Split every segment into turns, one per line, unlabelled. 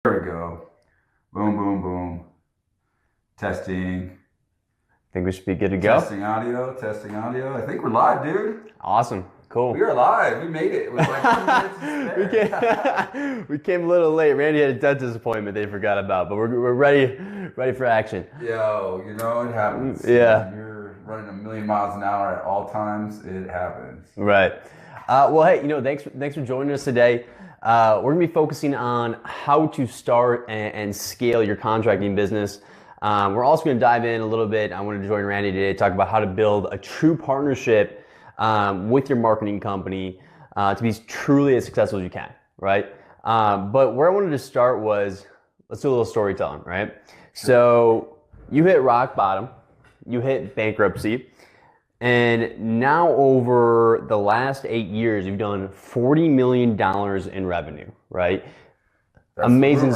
There we go. Boom, boom, boom. Testing.
Think we should be good to go?
Testing audio. Testing audio. I think we're live, dude.
Awesome. Cool.
We are live. We made it. It was like 2 minutes to spare.
We came a little late. Randy had a dentist appointment they forgot about, but we're ready for action.
Yo, it happens.
Yeah.
You're running a million miles an hour at all times. It happens.
Right. Well, hey, thanks for joining us today. We're gonna be focusing on how to start and scale your contracting business. We're also gonna dive in a little bit. I wanted to join Randy today to talk about how to build a true partnership with your marketing company to be truly as successful as you can, right? But where I wanted to start was, let's do a little storytelling, right? So you hit rock bottom, you hit bankruptcy, and now over the last 8 years, you've done $40 million in revenue, right?
That's
Amazing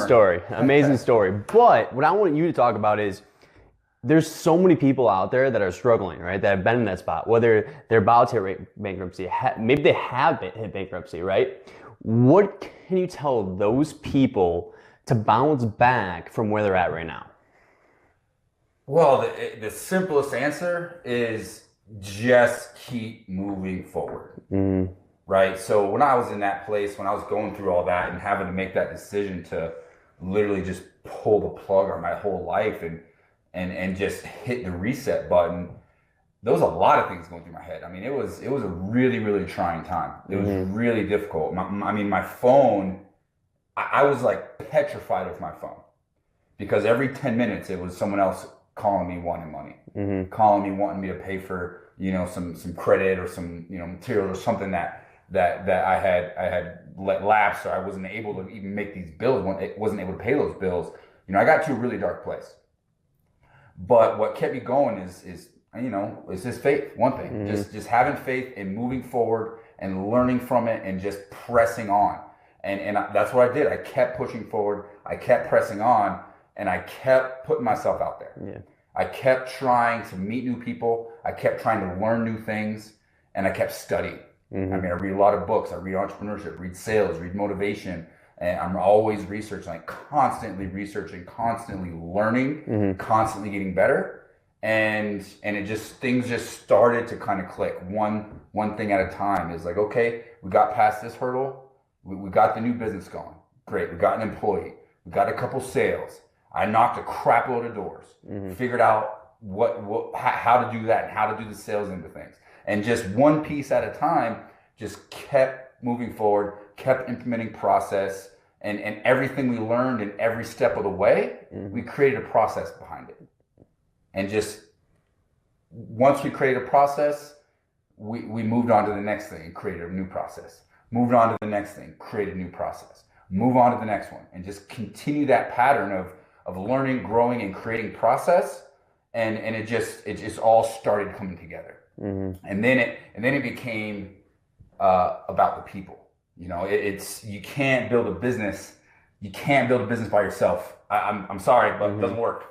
story. But what I want you to talk about is there's so many people out there that are struggling, right? That have been in that spot, whether they're about to hit bankruptcy, maybe they have hit bankruptcy, right? What can you tell those people to bounce back from where they're at right now?
Well, the simplest answer is just keep moving forward. Right? So when I was in that place, when I was going through all that and having to make that decision to literally just pull the plug on my whole life and just hit the reset button, there was a lot of things going through my head. I mean, it was a really, really trying time. It was really difficult. My phone, I was like petrified of my phone because every 10 minutes it was someone else calling me wanting money, calling me wanting me to pay for, some credit or some, material or something that I had let lapse, or I wasn't able to even make these bills, wasn't able to pay those bills. I got to a really dark place. But what kept me going is just faith. One thing, just having faith and moving forward and learning from it and just pressing on. And that's what I did. I kept pushing forward. I kept pressing on, and I kept putting myself out there.
Yeah.
I kept trying to meet new people. I kept trying to learn new things, and I kept studying. I read a lot of books. I read entrepreneurship, read sales, read motivation, and I'm always researching, like constantly researching, constantly learning, constantly getting better. And things just started to kind of click one thing at a time. Is like, okay, we got past this hurdle. We got the new business going. Great. We got an employee. We got a couple sales. I knocked a crap load of doors, figured out how to do that and how to do the sales into things. And just one piece at a time, just kept moving forward, kept implementing process, and everything we learned in every step of the way, we created a process behind it. And just once we created a process, we moved on to the next thing and created a new process. Moved on to the next thing, created a new process. Move on to the next one, and just continue that pattern of learning, growing, and creating process. And it just all started coming together. And then it became about the people. You can't build a business. You can't build a business by yourself. I'm sorry, but it doesn't work.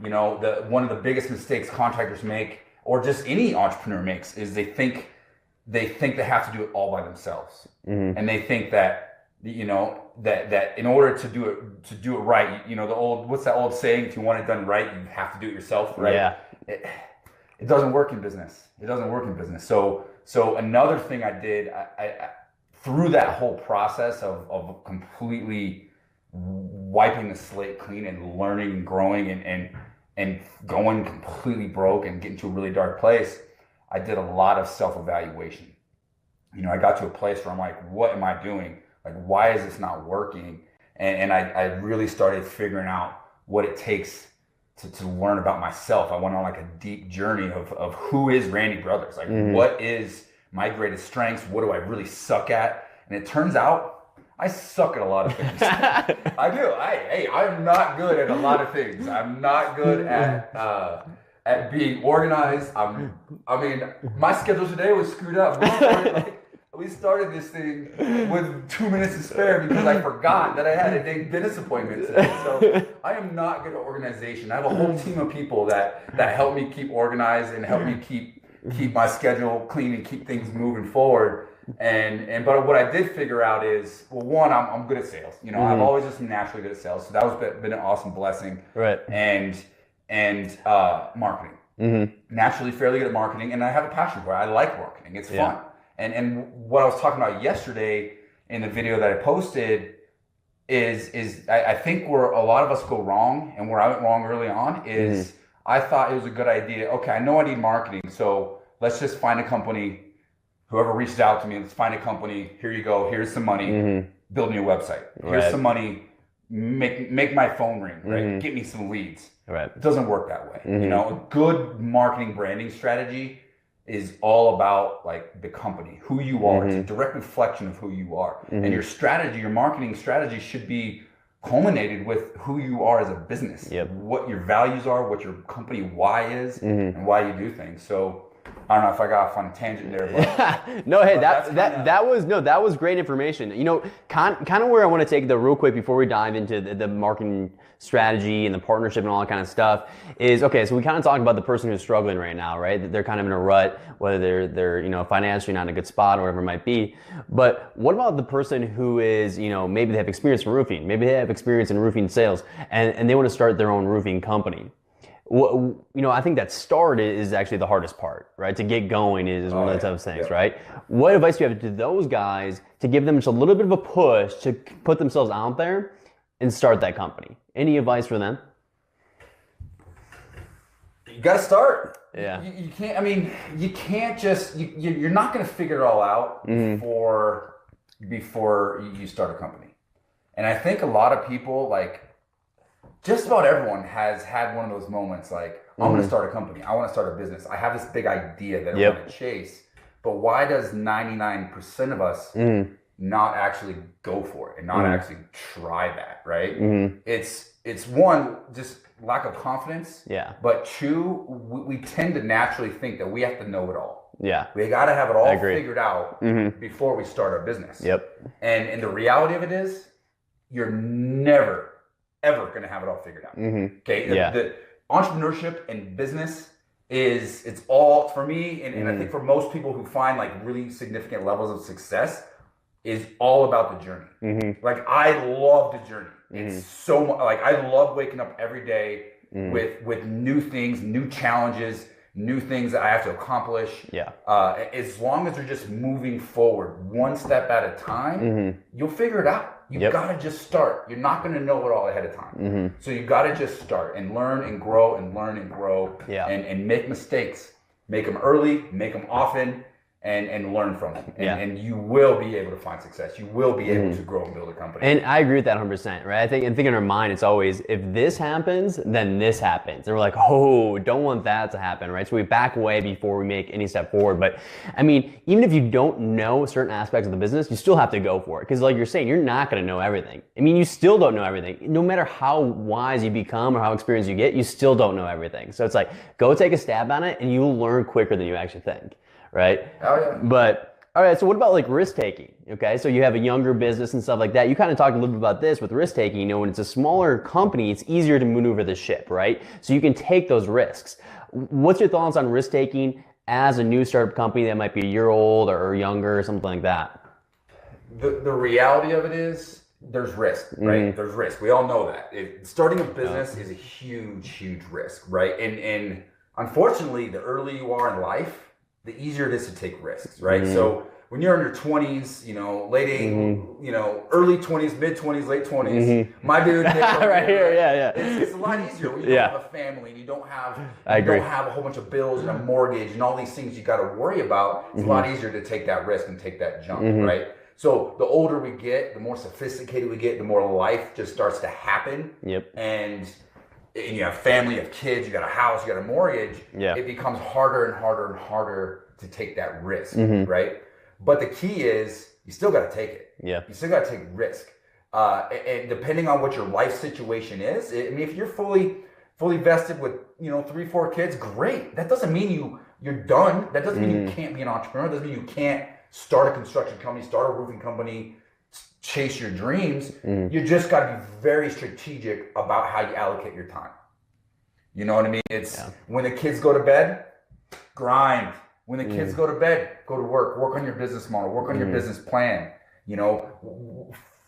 One of the biggest mistakes contractors make, or just any entrepreneur makes, is they think they have to do it all by themselves, and they think that that in order to do it right, what's that old saying? If you want it done right, you have to do it yourself, right?
Yeah.
It doesn't work in business. So another thing I did, I through that whole process of completely wiping the slate clean and learning and growing and going completely broke and getting to a really dark place, I did a lot of self-evaluation. I got to a place where I'm like, what am I doing? Like, why is this not working? And I really started figuring out what it takes to learn about myself. I went on like a deep journey of who is Randy Brothers? Like, what is my greatest strengths? What do I really suck at? And it turns out I suck at a lot of things. I do. I'm not good at a lot of things. I'm not good at being organized. My schedule today was screwed up. We started this thing with 2 minutes to spare because I forgot that I had a dentist appointment today. So I am not good at organization. I have a whole team of people that help me keep organized and help me keep my schedule clean and keep things moving forward. But what I did figure out is, well, one, I'm good at sales. You know, I've always just been naturally good at sales, so that was been an awesome blessing.
Right.
And marketing. Naturally fairly good at marketing, and I have a passion for it. I like marketing. It's fun. And what I was talking about yesterday in the video that I posted is I think where a lot of us go wrong, and where I went wrong early on is I thought it was a good idea. Okay, I know I need marketing, so let's just find a company. Whoever reached out to me, let's find a company. Here you go. Here's some money. Build me a website. Here's some money. Make my phone ring. Right. Get me some leads.
Right.
It doesn't work that way. You know, a good marketing branding strategy is all about like the company, who you are. It's a direct reflection of who you are. And your strategy, your marketing strategy should be culminated with who you are as a business, what your values are, what your company why is, and why you do things. So I don't know if I got off on a tangent there, but
no, hey, that was great information. You know, kind of where I want to take the real quick before we dive into the marketing strategy and the partnership and all that kind of stuff is, okay, so we kind of talked about the person who's struggling right now, right? They're kind of in a rut, whether they're you know, financially not in a good spot or whatever it might be. But what about the person who is, you know, maybe they have experience in roofing, maybe they have experience in roofing sales, and they want to start their own roofing company? You know, I think that start is actually the hardest part, right? To get going is one of the toughest things, right? What advice do you have to those guys to give them just a little bit of a push to put themselves out there and start that company? Any advice for them?
You got to start.
Yeah.
You can't, I mean, you can't just, you're not going to figure it all out before you start a company. And I think a lot of people, like, just about everyone has had one of those moments like, I'm going to start a company. I want to start a business. I have this big idea that I want to chase. But why does 99% of us not actually go for it and not actually try that, right? It's one, just lack of confidence. Yeah. But two, we tend to naturally think that we have to know it all. Yeah. We got to have it all figured out before we start our business. Yep. And the reality of it is, you're never ever going to have it all figured out. Okay. The entrepreneurship and business it's all for me. And I think for most people who find like really significant levels of success is all about the journey. Like I love the journey. It's so much like, I love waking up every day with new things, new challenges, new things that I have to accomplish. Yeah. As long as you're just moving forward one step at a time, you'll figure it out. You gotta just start. You're not gonna know it all ahead of time. So you gotta just start and learn and grow and learn and grow and make mistakes. Make them early, make them often, and learn from them. And you will be able to find success. You will be able to grow and build a company.
And I agree with that 100%, right? I think in our mind, it's always, if this happens, then this happens. And we're like, oh, don't want that to happen, right? So we back away before we make any step forward. But I mean, even if you don't know certain aspects of the business, you still have to go for it. Because like you're saying, you're not going to know everything. I mean, you still don't know everything. No matter how wise you become or how experienced you get, you still don't know everything. So it's like, go take a stab at it and you'll learn quicker than you actually think. Right? Oh, yeah. But, all right, so what about like risk taking? Okay, so you have a younger business and stuff like that. You kind of talked a little bit about this with risk taking. You know, when it's a smaller company, it's easier to maneuver the ship, right? So you can take those risks. What's your thoughts on risk taking as a new startup company that might be a year old or younger or something like that?
The reality of it is, there's risk, right? There's risk. We all know that. Starting a business is a huge, huge risk, right? And unfortunately, the earlier you are in life, the easier it is to take risks, right? So when you're in your 20s, you know, you know, early 20s, mid 20s, late 20s, my dude,
right here, yeah.
It's a lot easier when you don't have a family and you don't have a whole bunch of bills and a mortgage and all these things you got to worry about. It's a lot easier to take that risk and take that jump, right? So the older we get, the more sophisticated we get, the more life just starts to happen. And you have family, you have kids, you got a house, you got a mortgage, it becomes harder and harder and harder to take that risk, right? But the key is, you still got to take it. You still got to take risk. And depending on what your life situation is, I mean, if you're fully vested with, you know, 3-4 kids, great. That doesn't mean you're done. That doesn't mean you can't be an entrepreneur. That doesn't mean you can't start a construction company, start a roofing company, chase your dreams. You just got to be very strategic about how you allocate your time. You know what I mean? It's when the kids go to bed, grind. When the kids go to bed, go to work on your business model, work on your business plan,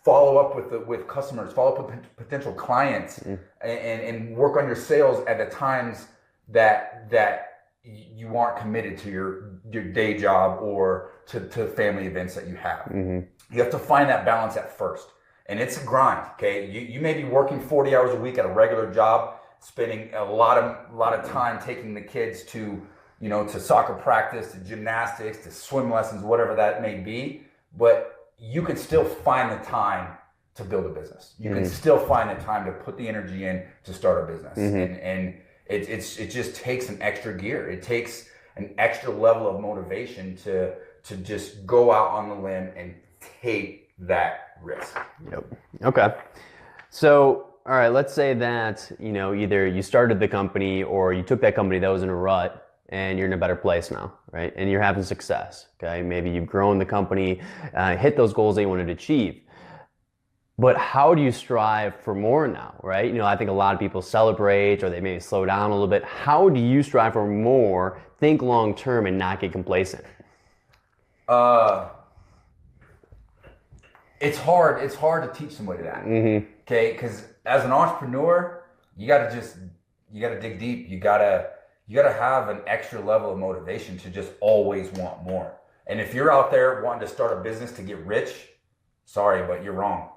follow up with customers, follow up with potential clients, and work on your sales at the times that you aren't committed to your day job or to family events that you have. You have to find that balance at first. And it's a grind, okay? You may be working 40 hours a week at a regular job, spending a lot of time taking the kids to soccer practice, to gymnastics, to swim lessons, whatever that may be. But you can still find the time to build a business. You can still find the time to put the energy in to start a business. And it just takes an extra gear. It takes an extra level of motivation to just go out on the limb and take that risk.
Yep. Okay. So, all right, let's say that, either you started the company or you took that company that was in a rut and you're in a better place now, right? And you're having success, okay? Maybe you've grown the company, hit those goals that you wanted to achieve. But how do you strive for more now, right? I think a lot of people celebrate or they maybe slow down a little bit. How do you strive for more, think long term, and not get complacent?
It's hard to teach somebody that, okay? Because as an entrepreneur, you gotta dig deep. You gotta have an extra level of motivation to just always want more. And if you're out there wanting to start a business to get rich, sorry, but you're wrong.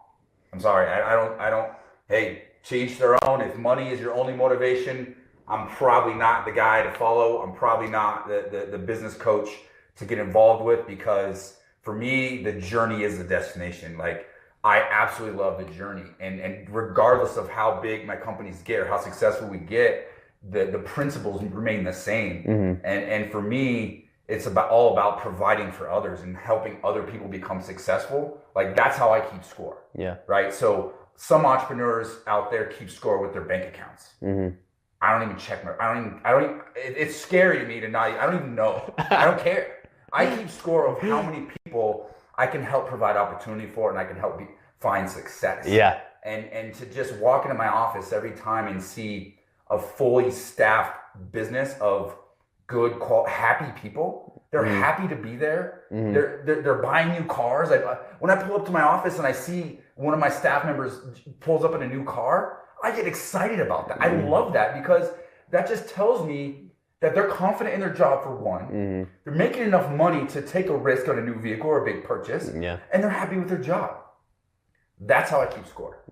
I'm sorry. I don't. Hey, to each their own. If money is your only motivation, I'm probably not the guy to follow. I'm probably not the business coach to get involved with, because for me, the journey is the destination. Like, I absolutely love the journey. And regardless of how big my companies get or how successful we get, the principles remain the same. And for me, it's all about providing for others and helping other people become successful. Like, that's how I keep score. Yeah. Right. So some entrepreneurs out there keep score with their bank accounts. I don't even check it's scary to me to not, I don't even know. I don't care. I keep score of how many people I can help provide opportunity for, and I can help find success. Yeah. And to just walk into my office every time and see a fully staffed business of good, happy people. They're happy to be there. They're buying new cars. When I pull up to my office and I see one of my staff members pulls up in a new car, I get excited about that. I love that, because that just tells me that they're confident in their job, for one. They're making enough money to take a risk on a new vehicle or a big purchase, and they're happy with their job. That's how I keep score.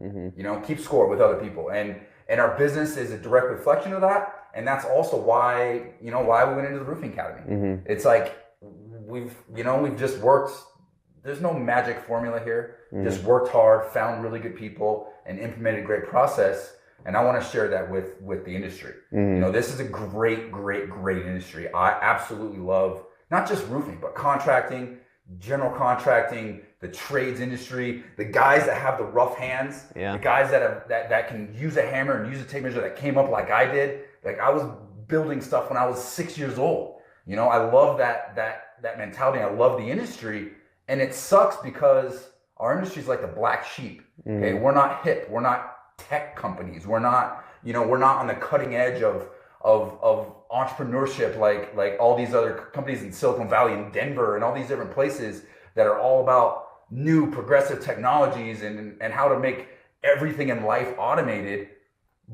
Keep score with other people, and our business is a direct reflection of that. And that's also why we went into the Roofing Academy. It's like we've just worked. There's no magic formula here. Just worked hard, found really good people, and implemented a great process. And I want to share that with the industry. This is a great industry. I absolutely love not just roofing, but contracting, general contracting, the trades industry, the guys that have the rough hands, the guys that can use a hammer and use a tape measure, that came up like I did. Like, I was building stuff when I was 6 years old. I love that mentality. I love the industry, and it sucks because our industry is like the black sheep. Okay, we're not hip. We're not tech companies. We're not on the cutting edge of entrepreneurship like all these other companies in Silicon Valley and Denver and all these different places that are all about new progressive technologies and how to make everything in life automated.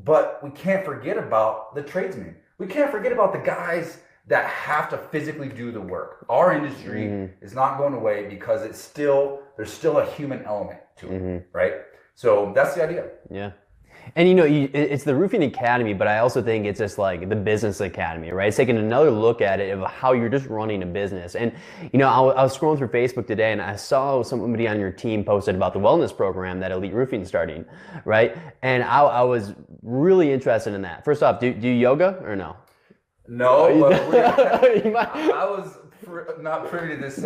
But we can't forget about the tradesmen. We can't forget about the guys that have to physically do the work. Our industry is not going away because there's still a human element to it, right? So that's the idea. Yeah.
And it's the Roofing Academy, but I also think it's just like the Business Academy, right? It's taking another look at it of how you're just running a business. And I was scrolling through Facebook today, and I saw somebody on your team posted about the wellness program that Elite Roofing is starting, right? And I was really interested in that. First off, do you yoga or no?
No, but I was not privy to this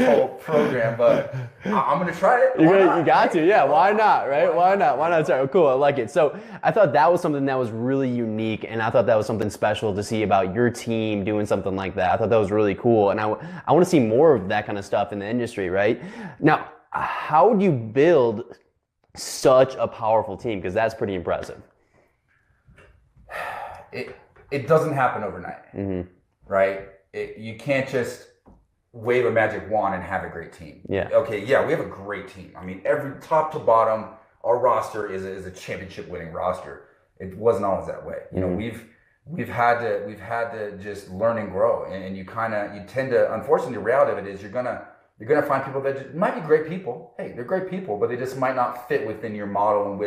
whole program, but I'm gonna try it.
You got to, yeah. Why not, right? Why not? Sorry, cool. I like it. So I thought that was something that was really unique, and I thought that was something special to see about your team doing something like that. I thought that was really cool, and I want to see more of that kind of stuff in the industry, right? Now, how do you build such a powerful team? Because that's pretty impressive.
It doesn't happen overnight, right? you can't just wave a magic wand and have a great team.
Yeah.
Okay, yeah, we have a great team. I mean, every top to bottom, our roster is a championship winning roster. It wasn't always that way. You know, we've had to just learn and grow, and you tend to, unfortunately, the reality of it is you're gonna find people that just, might be great people. Hey, they're great people, but they just might not fit within your model and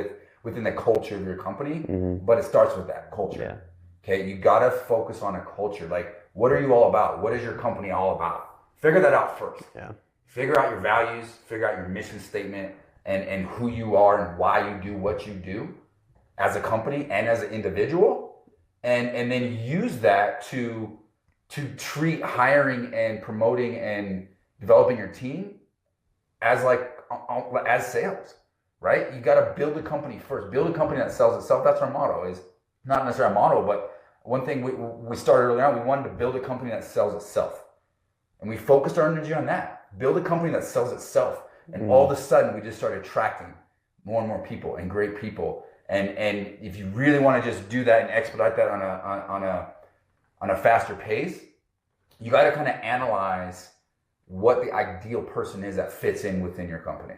within the culture of your company. But it starts with that culture.
Yeah.
Okay, you gotta focus on a culture. Like, what are you all about? What is your company all about? Figure that out first.
Yeah.
Figure out your values, figure out your mission statement, and who you are and why you do what you do as a company and as an individual, and then use that to treat hiring and promoting and developing your team as sales, right? You got to build a company first. Build a company that sells itself. That's our motto. Is not necessarily our motto, but one thing we started early on. We wanted to build a company that sells itself, and we focused our energy on that. Build a company that sells itself, and all of a sudden we just started attracting more and more people and great people. And if you really want to just do that and expedite that on a faster pace, you got to kind of analyze what the ideal person is that fits in within your company.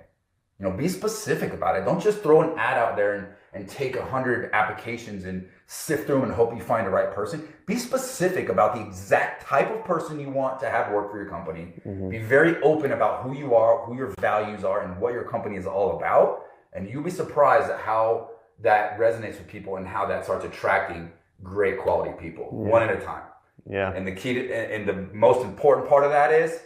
You know, be specific about it. Don't just throw an ad out there and take 100 applications and sift through them and hope you find the right person. Be specific about the exact type of person you want to have work for your company. Be very open about who you are, who your values are, and what your company is all about. And you'll be surprised at how that resonates with people and how that starts attracting great quality people, one at a time.
Yeah.
And the key and the most important part of that is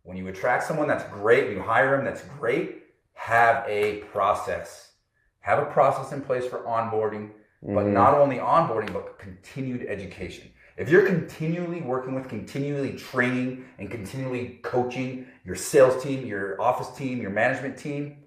when you attract someone that's great, you hire them, that's great, have a process. Have a process in place for onboarding, but not only onboarding, but continued education. If you're continually working with, continually training, and continually coaching your sales team, your office team, your management team,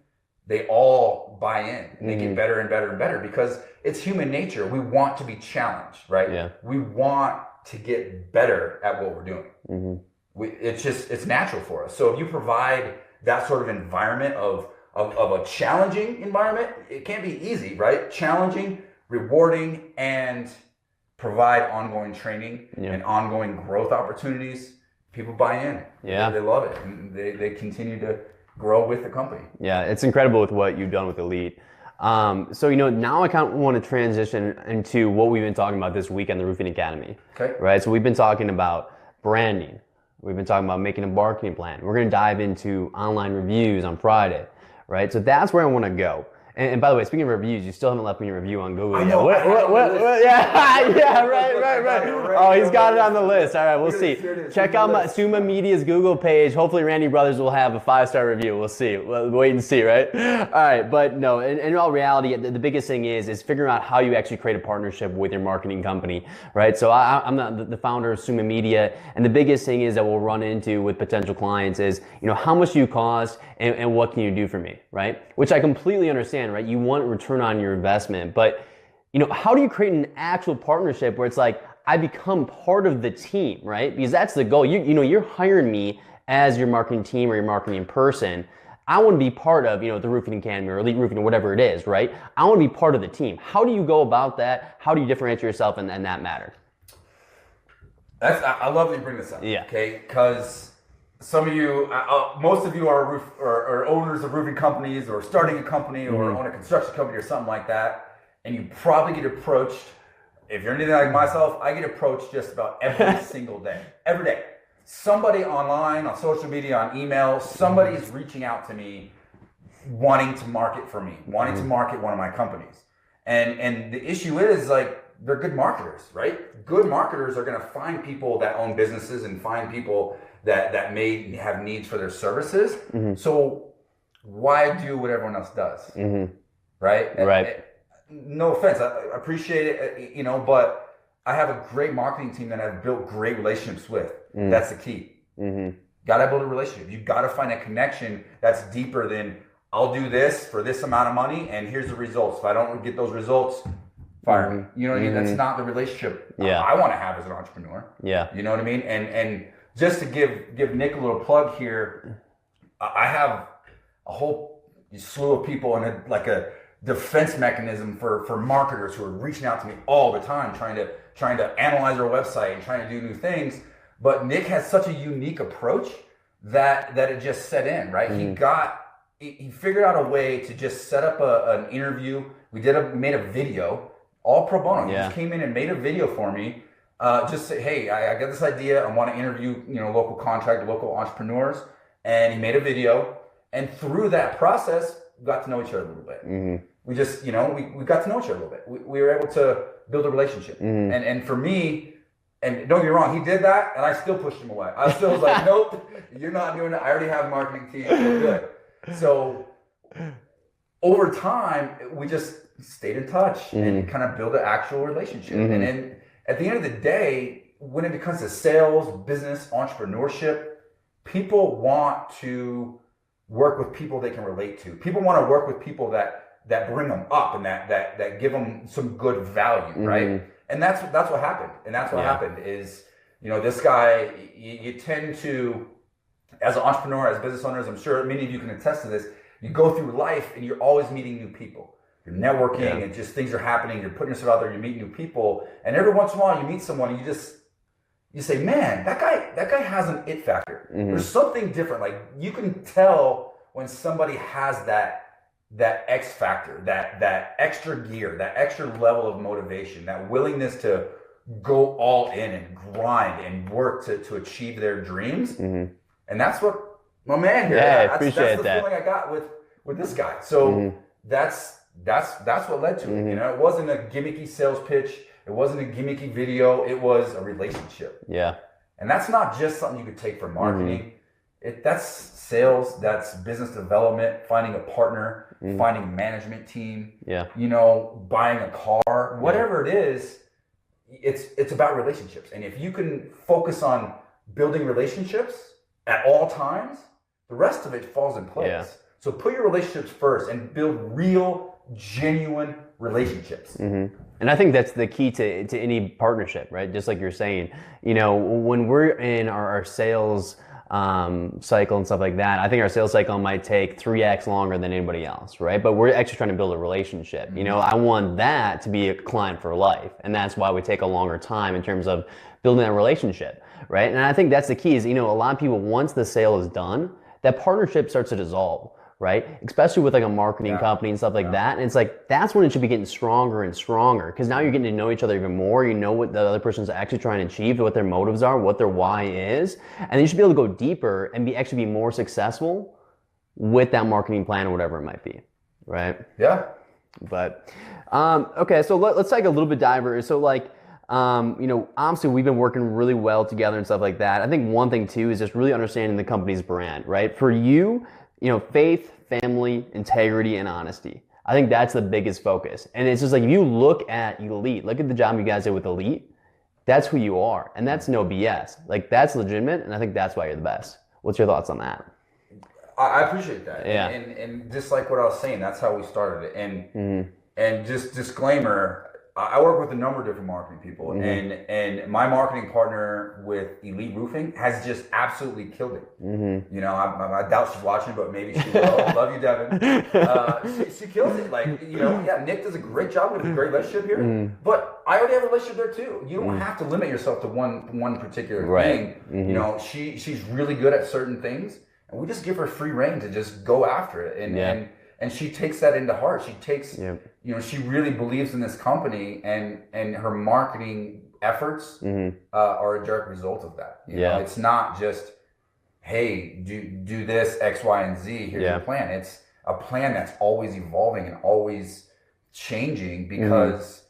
they all buy in and they get better and better and better because it's human nature. We want to be challenged, right? Yeah. We want to get better at what we're doing. It's natural for us. So if you provide that sort of environment of a challenging environment, it can't be easy, right? Challenging, rewarding, and provide ongoing training and ongoing growth opportunities. People buy in. Yeah. They love it. And they continue to grow with the company.
Yeah, it's incredible with what you've done with Elite. So, now I kind of want to transition into what we've been talking about this week on the Roofing Academy. Okay. Right? So we've been talking about branding. We've been talking about making a marketing plan. We're going to dive into online reviews on Friday. Right? So that's where I want to go. And by the way, speaking of reviews, you still haven't left me a review on Google yet. What? Yeah, right. Oh, he's got it on the list. All right, we'll see. Check out Suma Media's Google page. Hopefully, Randy Brothers will have a 5-star review. We'll see. We'll wait and see, right? All right, but no, in all reality, the biggest thing is figuring out how you actually create a partnership with your marketing company, right? So I'm the founder of Suma Media, and the biggest thing is that we'll run into with potential clients is, how much do you cost and what can you do for me, right? Which I completely understand. Right? You want return on your investment, but how do you create an actual partnership where it's like I become part of the team, right? Because that's the goal. You're hiring me as your marketing team or your marketing person. I want to be part of the Roofing Academy or Elite Roofing or whatever it is, right? I want to be part of the team. How do you go about that? How do you differentiate yourself in that matter?
I love that you bring this up.
Yeah.
Okay, because some of you, most of you are owners of roofing companies or starting a company or own a construction company or something like that. And you probably get approached, if you're anything like myself, I get approached just about every single day. Every day. Somebody online, on social media, on email, somebody's reaching out to me wanting to market for me, wanting to market one of my companies. And the issue is they're good marketers, right? Good marketers are going to find people that own businesses and find people that may have needs for their services. So why do what everyone else does? Right?
Right.
No offense, I appreciate it, but I have a great marketing team that I've built great relationships with. That's the key. Got to build a relationship. You got to find a connection that's deeper than I'll do this for this amount of money and here's the results. If I don't get those results, fire me. You know what I mean? That's not the relationship I want to have as an entrepreneur.
Yeah.
You know what I mean? And just to give Nick a little plug here, I have a whole slew of people and a defense mechanism for marketers who are reaching out to me all the time, trying to analyze our website and trying to do new things. But Nick has such a unique approach that it just set in, right? He figured out a way to just set up an interview. We made a video, all pro bono. He just came in and made a video for me. Just say, hey, I got this idea. I want to interview, local contractors, local entrepreneurs. And he made a video. And through that process, we got to know each other a little bit. We just, we got to know each other a little bit. We were able to build a relationship. And for me, and don't get me wrong, he did that, and I still pushed him away. I still was like, nope, you're not doing it. I already have a marketing team. We're good. So over time, we just stayed in touch and kind of built an actual relationship. And then at the end of the day, when it comes to sales, business, entrepreneurship, people want to work with people they can relate to. People want to work with people that bring them up and that give them some good value, right? And that's what happened. And that's what happened is, this guy, you tend to, as an entrepreneur, as business owners, I'm sure many of you can attest to this, you go through life and you're always meeting new people. You're networking and just things are happening. You're putting yourself out there, you meet new people. And every once in a while you meet someone and you say, man, that guy has an it factor. There's something different. Like you can tell when somebody has that X factor, that extra gear, that extra level of motivation, that willingness to go all in and grind and work to achieve their dreams. And that's what my man here.
Yeah, I appreciate
that's the feeling I got with this guy. So that's what led to it. It wasn't a gimmicky sales pitch. It wasn't a gimmicky video. It was a relationship. Yeah. And that's not just something you could take from marketing. That's sales, that's business development, finding a partner, finding a management team, buying a car, whatever it is, it's about relationships. And if you can focus on building relationships at all times, the rest of it falls in place. Yeah. So put your relationships first and build real, genuine relationships.
And I think that's the key to any partnership, right? Just like you're saying, when we're in our sales cycle and stuff like that, I think our sales cycle might take 3x longer than anybody else, right? But we're actually trying to build a relationship. I want that to be a client for life. And that's why we take a longer time in terms of building that relationship, right? And I think that's the key is, a lot of people, once the sale is done, that partnership starts to dissolve, right? Especially with like a marketing company and stuff like that. And it's like, that's when it should be getting stronger and stronger because now you're getting to know each other even more. You know what the other person's actually trying to achieve, what their motives are, what their why is. And then you should be able to go deeper and actually be more successful with that marketing plan or whatever it might be, right?
Yeah.
But, okay, so let's take a little bit diver. So like, obviously we've been working really well together and stuff like that. I think one thing too is just really understanding the company's brand, right? For you, faith, family, integrity, and honesty. I think that's the biggest focus. And it's just like, if you look at Elite, look at the job you guys did with Elite, that's who you are. And that's no BS. Like that's legitimate. And I think that's why you're the best. What's your thoughts on that?
I appreciate that.
Yeah.
And just like what I was saying, that's how we started it. And just disclaimer, I work with a number of different marketing people, and my marketing partner with Elite Roofing has just absolutely killed it. I doubt she's watching, but maybe she will. Love you, Devin. She kills it. Like, Nick does a great job with a great relationship here, but I already have a relationship there too. You don't have to limit yourself to one particular thing. She's really good at certain things, and we just give her free reign to just go after it. And she takes that into heart. She takes, she really believes in this company, and her marketing efforts are a direct result of that. You know, it's not just, hey, do this X, Y, and Z. Here's your plan. It's a plan that's always evolving and always changing because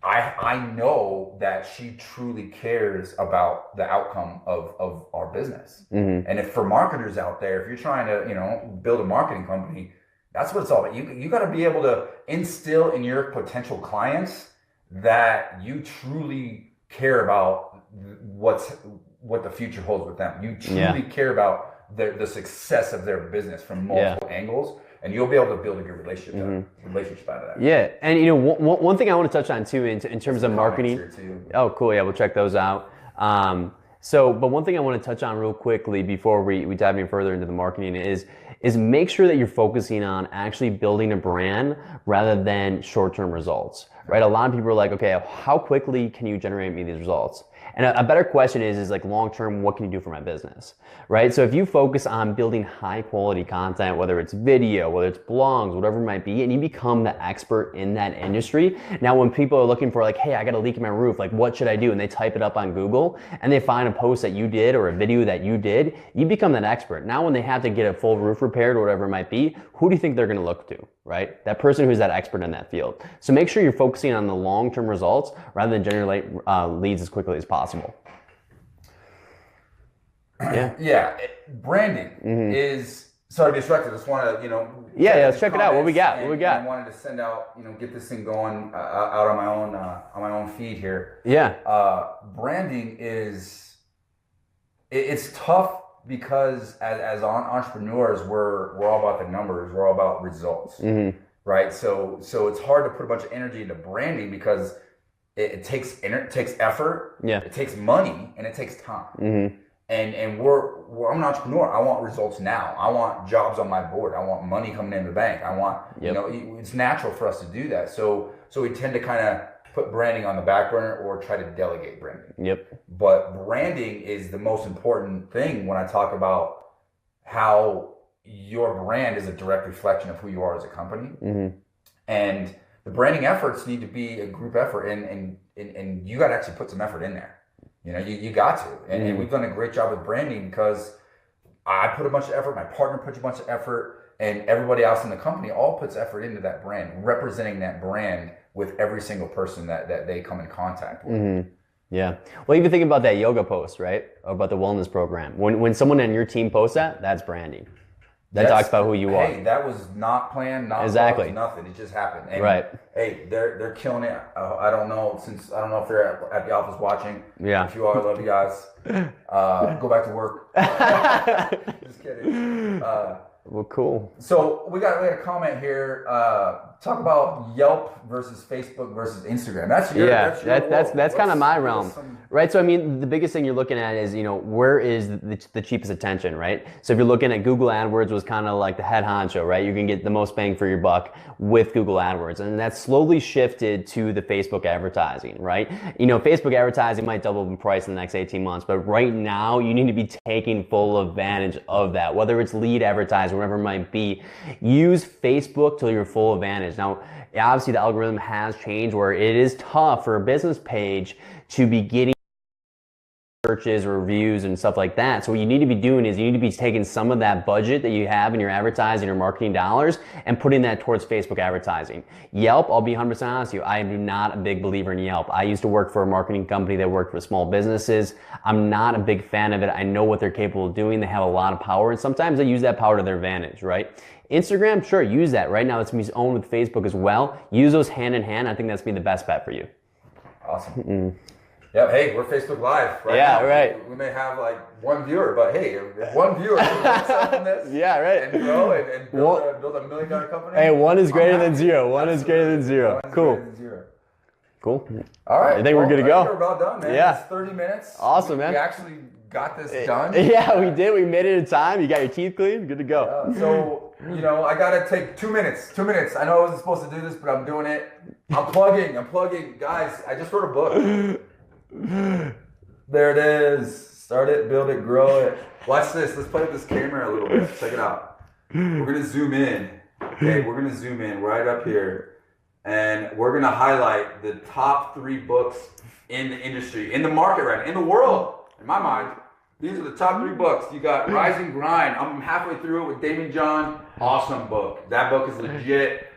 I know that she truly cares about the outcome of our business. And if for marketers out there, if you're trying to, build a marketing company, that's what it's all about. You got to be able to instill in your potential clients that you truly care about what the future holds with them. You truly care about the success of their business from multiple angles, and you'll be able to build a good relationship out of that.
Yeah, and one thing I want to touch on too in terms of marketing. Oh, cool. Yeah, we'll check those out. But one thing I want to touch on real quickly before we dive in further into the marketing is make sure that you're focusing on actually building a brand rather than short-term results, right? A lot of people are like, okay, how quickly can you generate me these results? And a better question is like long-term, what can you do for my business, right? So if you focus on building high quality content, whether it's video, whether it's blogs, whatever it might be, and you become the expert in that industry. Now, when people are looking for like, hey, I got a leak in my roof, like what should I do? And they type it up on Google and they find a post that you did or a video that you did, you become that expert. Now, when they have to get a full roof repaired or whatever it might be, who do you think they're gonna look to, right? That person who's that expert in that field. So make sure you're focusing on the long-term results rather than generate leads as quickly as possible.
Yeah. Branding is, sorry to be distracted. I just want to,
let's check it out. What we got?
I wanted to send out, get this thing going out on my own feed here.
Yeah.
Branding it's tough because as entrepreneurs, we're all about the numbers. We're all about results, right? So it's hard to put a bunch of energy into branding because it takes effort, it takes money, and it takes time. And I'm an entrepreneur. I want results now. I want jobs on my board. I want money coming in the bank. I want, it's natural for us to do that. So we tend to kind of put branding on the back burner or try to delegate branding. But branding is the most important thing when I talk about how your brand is a direct reflection of who you are as a company. And the branding efforts need to be a group effort, and you got to actually put some effort in there. You got to. And we've done a great job with branding because I put a bunch of effort, my partner puts a bunch of effort, and everybody else in the company all puts effort into that brand, representing that brand with every single person that they come in contact with.
Yeah. Well, even think about that yoga post, right? About the wellness program. When someone on your team posts that, that's branding. That talks about who you are.
Hey, that was not planned, not
exactly
nothing. It just happened. And
right.
Hey, they're killing it. I don't know if they're at the office watching.
Yeah.
If you are, I love you guys. Go back to work. Just kidding.
Well, cool.
So we got a comment here. Talk about Yelp versus Facebook versus Instagram. That's
kind of my realm, right? So I mean, the biggest thing you're looking at is where is the cheapest attention, right? So if you're looking at Google AdWords was kind of like the head honcho, right? You can get the most bang for your buck with Google AdWords, and that's slowly shifted to the Facebook advertising, right? Facebook advertising might double in price in the next 18 months, but right now you need to be taking full advantage of that, whether it's lead advertising, whatever it might be. Use Facebook till your full advantage. Now, obviously the algorithm has changed where it is tough for a business page to be getting searches or reviews and stuff like that. So what you need to be doing is you need to be taking some of that budget that you have in your advertising or marketing dollars and putting that towards Facebook advertising. Yelp, I'll be 100% honest with you, I am not a big believer in Yelp. I used to work for a marketing company that worked with small businesses. I'm not a big fan of it. I know what they're capable of doing. They have a lot of power, and sometimes they use that power to their advantage, right? Instagram, sure, use that. Right now it's going to be owned with Facebook as well. Use those hand in hand. I think that's going to be the best bet for you.
Awesome. Yeah, hey, we're Facebook Live right
now.
Right. We may have like one viewer, but hey, if one viewer can this
right.
and grow and build a $1 million company.
Hey, one is greater than zero. One is greater than zero. Cool. Cool.
All right.
I think we're good to go.
We're about done, man.
Yeah.
It's 30 minutes.
Awesome, man.
We actually got this done.
Yeah, we did. We made it in time. You got your teeth clean. Good to go.
Yeah. So, I got to take 2 minutes. 2 minutes. I know I wasn't supposed to do this, but I'm doing it. I'm plugging. Guys, I just wrote a book. There it is. Start it, build it, grow it. Watch this. Let's play with this camera a little bit. Check it out. We're going to zoom in. Okay, we're going to zoom in right up here. And we're going to highlight the top 3 books in the industry, in the market right now, in the world. In my mind, these are the top 3 books. You got Rise and Grind. I'm halfway through it with Damon John. Awesome book. That book is legit.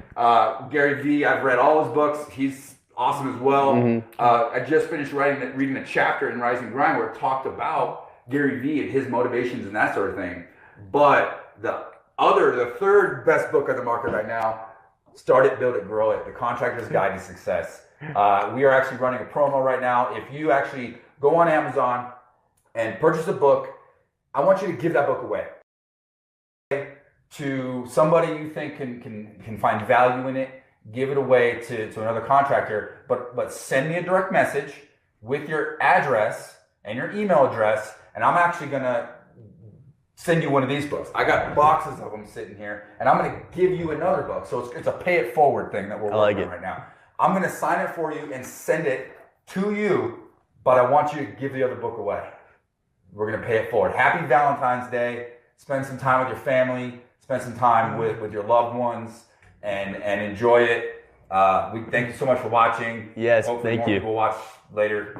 Gary Vee, I've read all his books. He's awesome as well. I just finished reading a chapter in Rise and Grind where it talked about Gary Vee and his motivations and that sort of thing. But the third best book on the market right now, Start It, Build It, Grow It, The Contractor's Guide to Success. We are actually running a promo right now. If you actually go on Amazon and purchase a book, I want you to give that book away to somebody you think can find value in it. Give it away to another contractor, but send me a direct message with your address and your email address, and I'm actually gonna send you one of these books. I got boxes of them sitting here, and I'm gonna give you another book. So it's a pay it forward thing that we're working on right now. I'm going to sign it for you and send it to you, but I want you to give the other book away. We're going to pay it forward. Happy Valentine's Day. Spend some time with your family. Spend some time with your loved ones and enjoy it. We thank you so much for watching.
Yes,
Hopefully
thank
more
you.
people watch later.